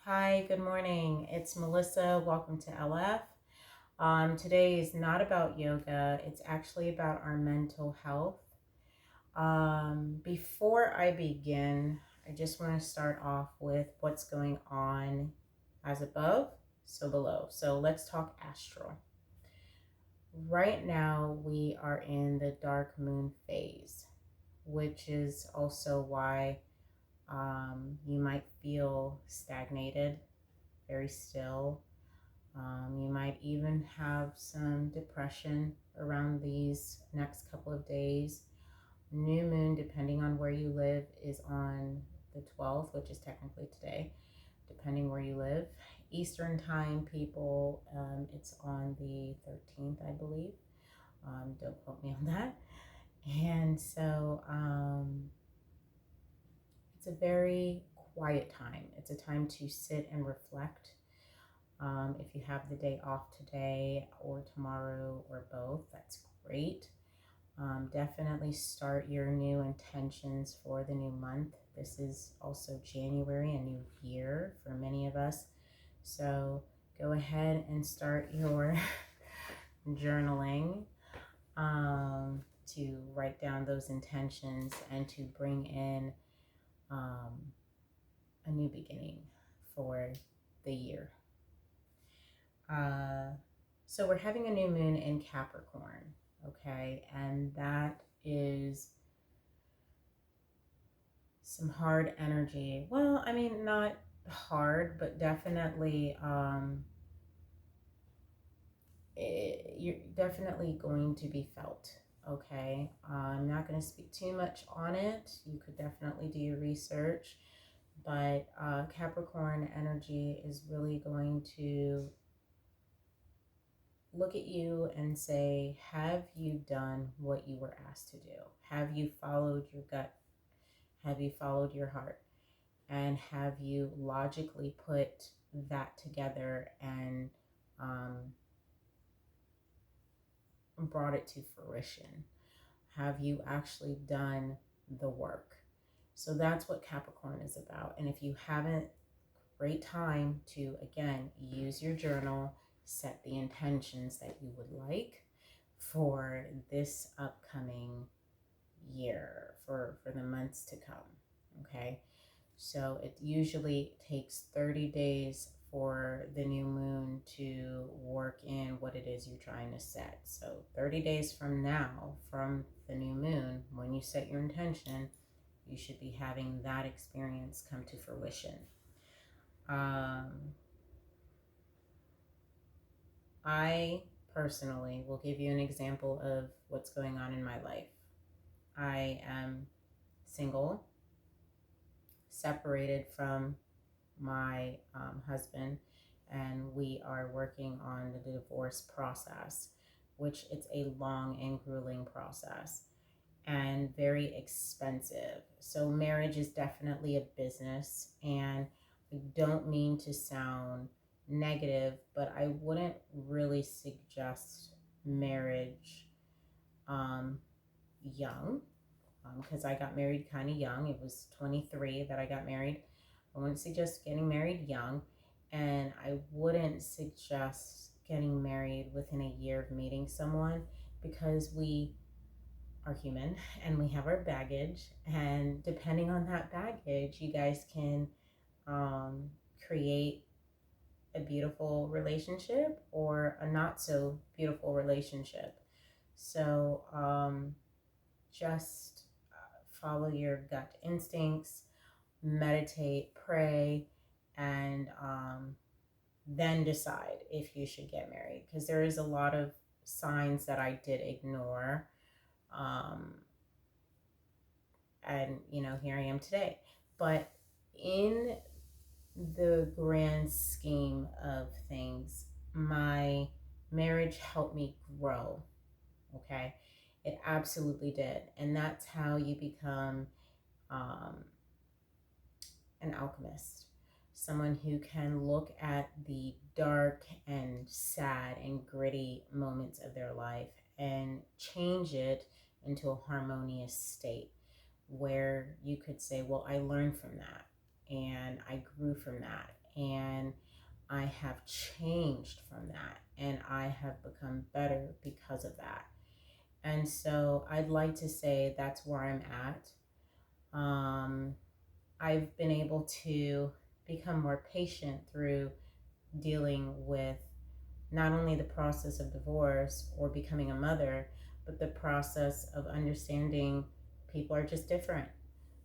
Hi, good morning. It's Melissa. Welcome to LF. Today is not about yoga, it's actually about our mental health. Before I begin, I just want to start off with what's going on as above, so below. So let's talk astral. Right now, we are in the dark moon phase, which is also why you might feel stagnated, very still. You might even have some depression around these next couple of days. New moon, depending on where you live, is on the 12th, which is technically today, depending where you live. Eastern time, people, it's on the 13th, I believe. Don't quote me on that. And so it's a very quiet time. It's a time to sit and reflect. If you have the day off today or tomorrow or both, that's great. Definitely start your new intentions for the new month. This is also January, a new year for many of us. So go ahead and start your journaling to write down those intentions and to bring in um, a new beginning for the year. Uh, so we're having a new moon in Capricorn, okay? And that is some hard energy. Well, I mean, not hard, but definitely you're definitely going to be felt, okay? I'm not going to speak too much on it. You could definitely do your research, but Capricorn energy is really going to look at you and say, have you done what you were asked to do? Have you followed your gut? Have you followed your heart? And have you logically put that together and brought it to fruition? Have you actually done the work? So that's what Capricorn is about. And if you haven't, great time to, again, use your journal, set the intentions that you would like for this upcoming year, for the months to come. Okay, so it usually takes 30 days for the new moon to work in what it is you're trying to set. So 30 days from now, from the new moon, when you set your intention, you should be having that experience come to fruition. I personally will give you an example of what's going on in my life. I am single, separated from my husband, and we are working on the divorce process, which it's a long and grueling process and very expensive. So marriage is definitely a business, and I don't mean to sound negative, but I wouldn't really suggest marriage um, young, because I got married kind of young. It was 23 that I got married. I wouldn't suggest getting married young, and I wouldn't suggest getting married within a year of meeting someone, because we are human and we have our baggage, and depending on that baggage, you guys can um, create a beautiful relationship or a not so beautiful relationship. So just follow your gut instincts, meditate, pray, and then decide if you should get married, because there is a lot of signs that I did ignore. Um, and here I am today. But in the grand scheme of things, my marriage helped me grow. Okay, it absolutely did. And that's how you become um, an alchemist, someone who can look at the dark and sad and gritty moments of their life and change it into a harmonious state where you could say, well, I learned from that and I grew from that. and I have changed from that, and I have become better because of that. And so I'd like to say that's where I'm at. Um, I've been able to become more patient through dealing with not only the process of divorce or becoming a mother, but the process of understanding people are just different.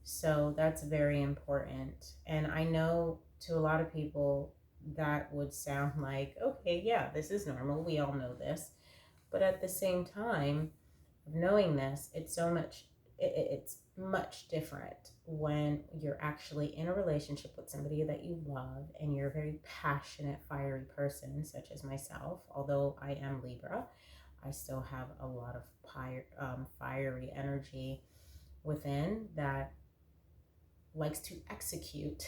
So that's very important. And I know to a lot of people that would sound like, okay, yeah, this is normal. We all know this. But at the same time, knowing this, it's much different when you're actually in a relationship with somebody that you love and you're a very passionate, fiery person, such as myself. Although I am Libra, I still have a lot of fiery energy within that likes to execute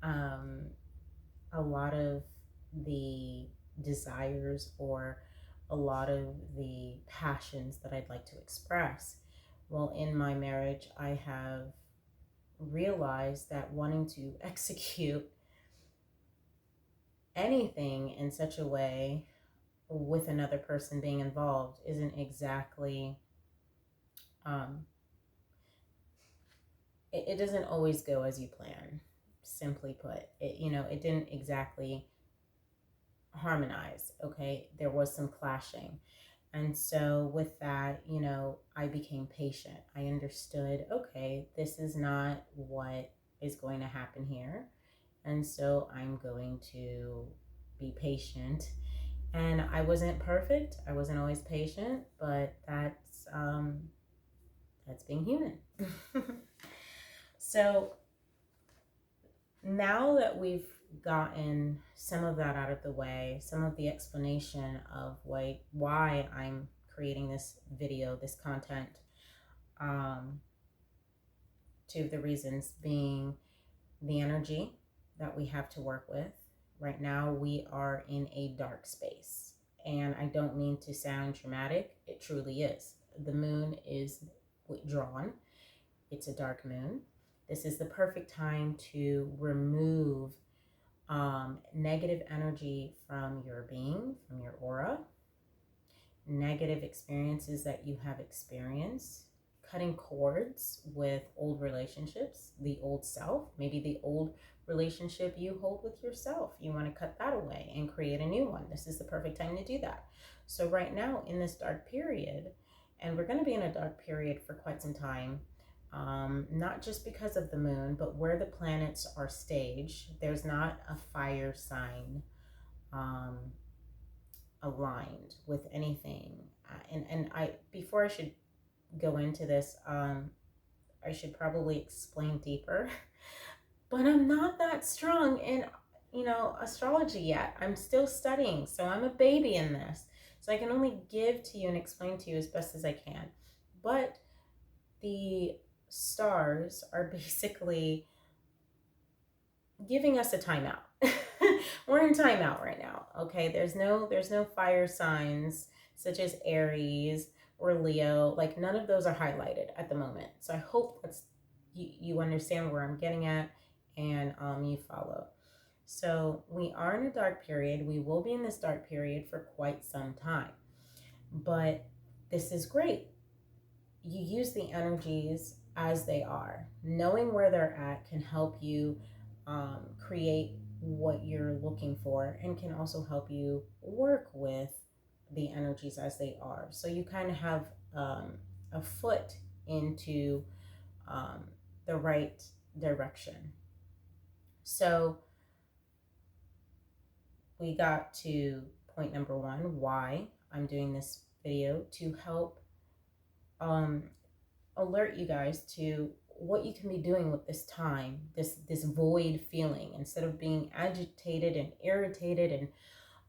um, a lot of the desires or a lot of the passions that I'd like to express. Well, in my marriage, I have realized that wanting to execute anything in such a way with another person being involved isn't exactly, um, it doesn't always go as you plan. Simply put, it didn't exactly harmonize. Okay, there was some clashing. And so with that, I became patient. I understood, okay, this is not what is going to happen here. And so I'm going to be patient. And I wasn't perfect. I wasn't always patient, but that's being human. So now that we've gotten some of that out of the way, some of the explanation of why I'm creating this video, this content, um, two of the reasons being the energy that we have to work with. Right now, we are in a dark space. And I don't mean to sound dramatic, it truly is. The moon is withdrawn, it's a dark moon. This is the perfect time to remove negative energy from your being, from your aura, negative experiences that you have experienced, cutting cords with old relationships, the old self, maybe the old relationship you hold with yourself. You want to cut that away and create a new one. This is the perfect time to do that. So right now in this dark period, and we're going to be in a dark period for quite some time, not just because of the moon, but where the planets are staged, there's not a fire sign um, aligned with anything. And I, before I should go into this, I should probably explain deeper. But I'm not that strong in, astrology yet. I'm still studying, so I'm a baby in this. So I can only give to you and explain to you as best as I can. But the stars are basically giving us a timeout. We're in timeout right now. Okay, there's no fire signs such as Aries or Leo. Like none of those are highlighted at the moment. So I hope you understand where I'm getting at, and you follow. So we are in a dark period. We will be in this dark period for quite some time. But this is great. You use the energies as they are. Knowing where they're at can help you create what you're looking for, and can also help you work with the energies as they are. So you kind of have a foot into um, the right direction. So we got to point number one, why I'm doing this video, to help um, alert you guys to what you can be doing with this time, this void feeling. Instead of being agitated and irritated and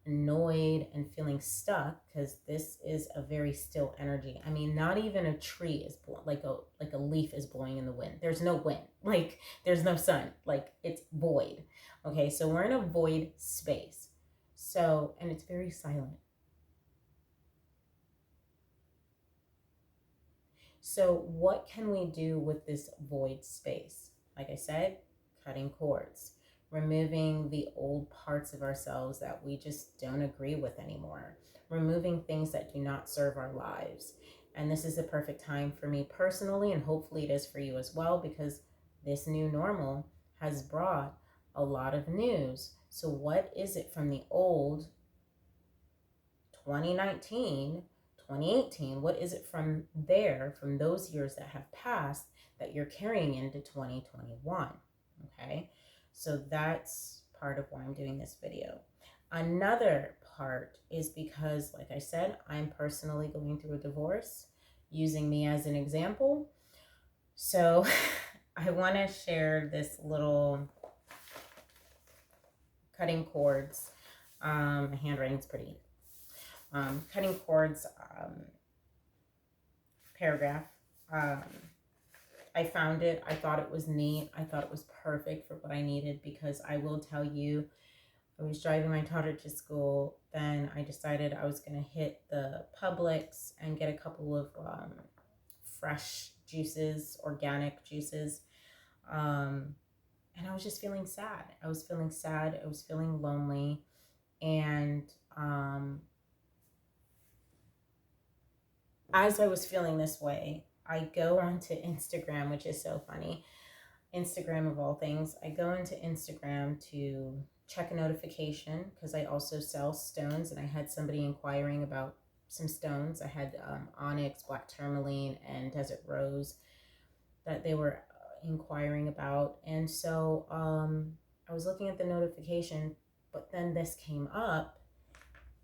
annoyed and feeling stuck, because this is a very still energy. I mean, not even a tree is like a leaf is blowing in the wind. There's no wind, like there's no sun, like it's void. Okay, so we're in a void space. So, and it's very silent. So what can we do with this void space? Like I said, cutting cords, removing the old parts of ourselves that we just don't agree with anymore, removing things that do not serve our lives. And this is the perfect time for me personally, and hopefully it is for you as well, because this new normal has brought a lot of news. So, what is it from the old 2019, 2018? What is it from there, from those years that have passed, that you're carrying into 2021? Okay, so that's part of why I'm doing this video. Another part is because, like I said, I'm personally going through a divorce, using me as an example. So I want to share this little cutting cords. My handwriting's pretty. Cutting cords paragraph. I found it. I thought it was neat. I thought it was perfect for what I needed, because I will tell you, I was driving my daughter to school. Then I decided I was going to hit the Publix and get a couple of fresh juices, organic juices. And I was just feeling sad. I was feeling sad. I was feeling lonely. And as I was feeling this way, I go onto Instagram, which is so funny. Instagram of all things. I go into Instagram to check a notification, because I also sell stones, and I had somebody inquiring about some stones. I had onyx, black tourmaline, and desert rose that they were inquiring about. And so I was looking at the notification, but then this came up,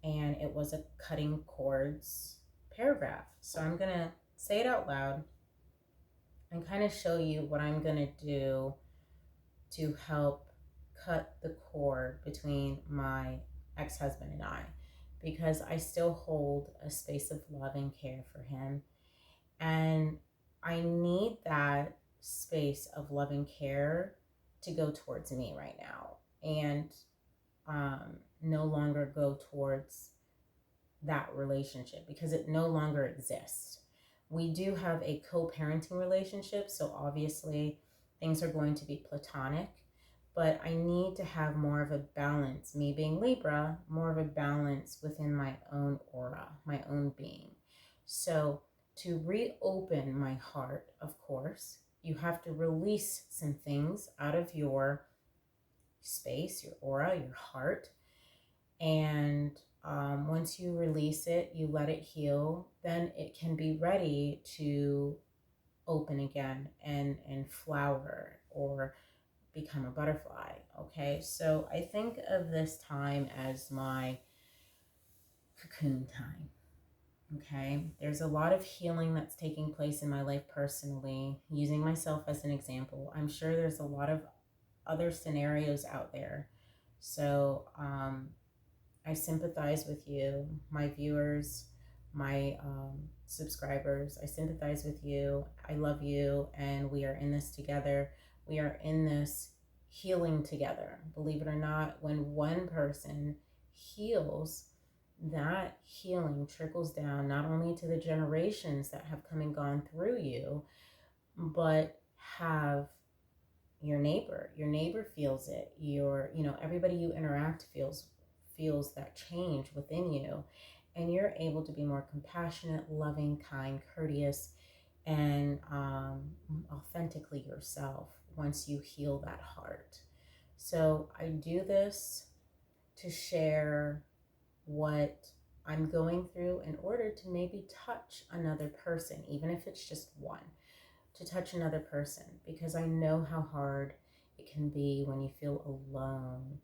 and it was a cutting cords paragraph. So I'm going to say it out loud and kind of show you what I'm going to do to help cut the cord between my ex-husband and I, because I still hold a space of love and care for him. And I need that space of love and care to go towards me right now, and no longer go towards that relationship, because it no longer exists. We do have a co-parenting relationship, so obviously things are going to be platonic, but I need to have more of a balance, me being Libra, more of a balance within my own aura, my own being. So to reopen my heart, of course, you have to release some things out of your space, your aura, your heart. And once you release it, you let it heal, then it can be ready to open again and flower or become a butterfly. Okay, so I think of this time as my cocoon time. Okay, there's a lot of healing that's taking place in my life personally, using myself as an example. I'm sure there's a lot of other scenarios out there. So I sympathize with you, my viewers, my subscribers. I sympathize with you. I love you, and we are in this together. We are in this healing together. Believe it or not, when one person heals, that healing trickles down not only to the generations that have come and gone through you, but have your neighbor. Your neighbor feels it. Everybody you interact feels that change within you, and you're able to be more compassionate, loving, kind, courteous, and authentically yourself once you heal that heart. So I do this to share what I'm going through in order to maybe touch another person, even if it's just one, to touch another person, because I know how hard it can be when you feel alone.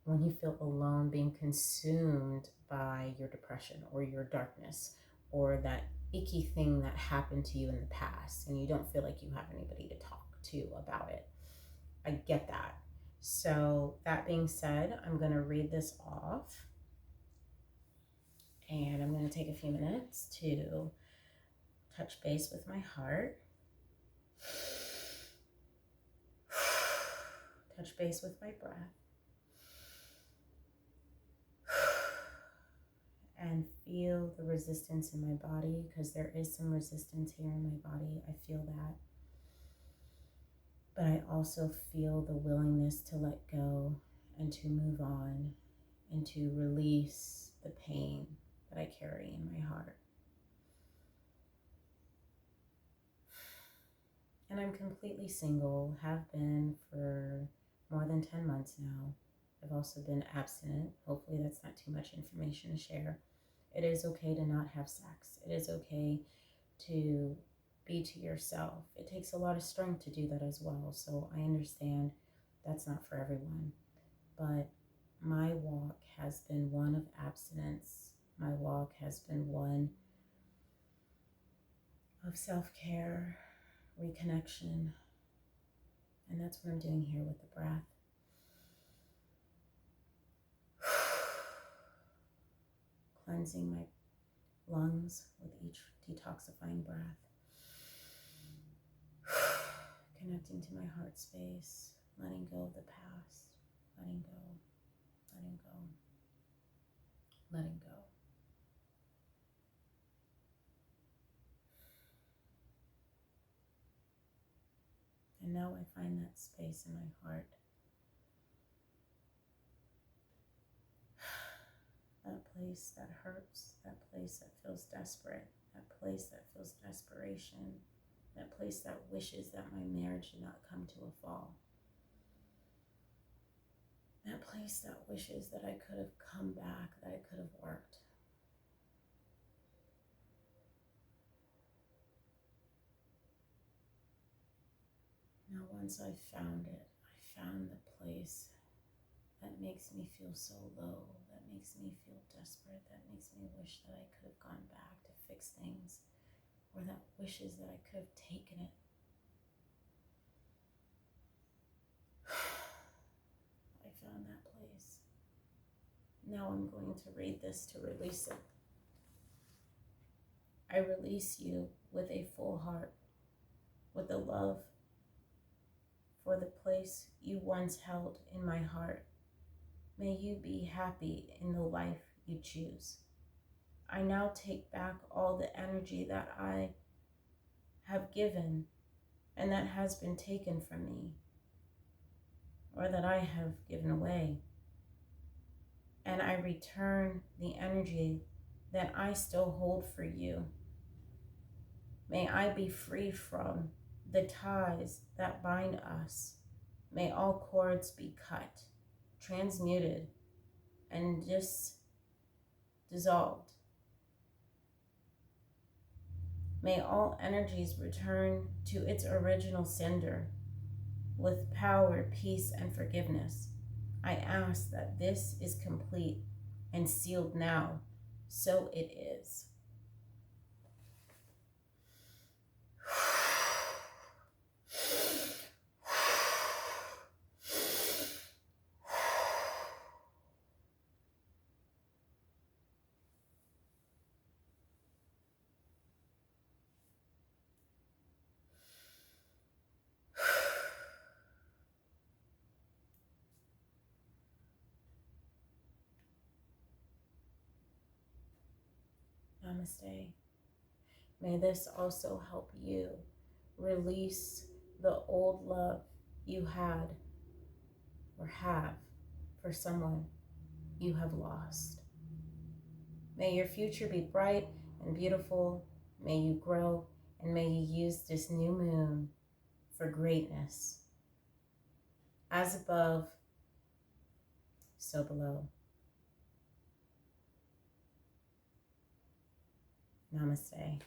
When you feel alone, being consumed by your depression or your darkness or that icky thing that happened to you in the past, and you don't feel like you have anybody to talk to about it. I get that. So that being said, I'm going to read this off, and I'm going to take a few minutes to touch base with my heart, touch base with my breath, and feel the resistance in my body, because there is some resistance here in my body. I feel that. But I also feel the willingness to let go and to move on and to release the pain that I carry in my heart. And I'm completely single, have been for more than 10 months now. I've also been abstinent. Hopefully that's not too much information to share. It is okay to not have sex. It is okay to be to yourself. It takes a lot of strength to do that as well. So I understand that's not for everyone. But my walk has been one of abstinence. My walk has been one of self-care, reconnection. And that's what I'm doing here with the breath. Cleansing my lungs with each detoxifying breath. Connecting to my heart space, letting go of the past, letting go, letting go, letting go. And now I find that space in my heart. That place that hurts, that place that feels desperate, that place that feels desperation, that place that wishes that my marriage did not come to a fall. That place that wishes that I could have come back, that I could have worked. Now once I found it, I found the place that makes me feel so low, that makes me feel desperate, that makes me wish that I could have gone back to fix things, or that wishes that I could have taken it. I found that place. Now I'm going to read this to release it. I release you with a full heart, with the love for the place you once held in my heart. May you be happy in the life you choose. I now take back all the energy that I have given and that has been taken from me, or that I have given away. And I return the energy that I still hold for you. May I be free from the ties that bind us. May all cords be cut, transmuted, and dissolved. May all energies return to its original sender with power, peace, and forgiveness. I ask that this is complete and sealed now, so it is. Namaste. May this also help you release the old love you had or have for someone you have lost. May your future be bright and beautiful. May you grow, and may you use this new moon for greatness. As above, so below. Namaste.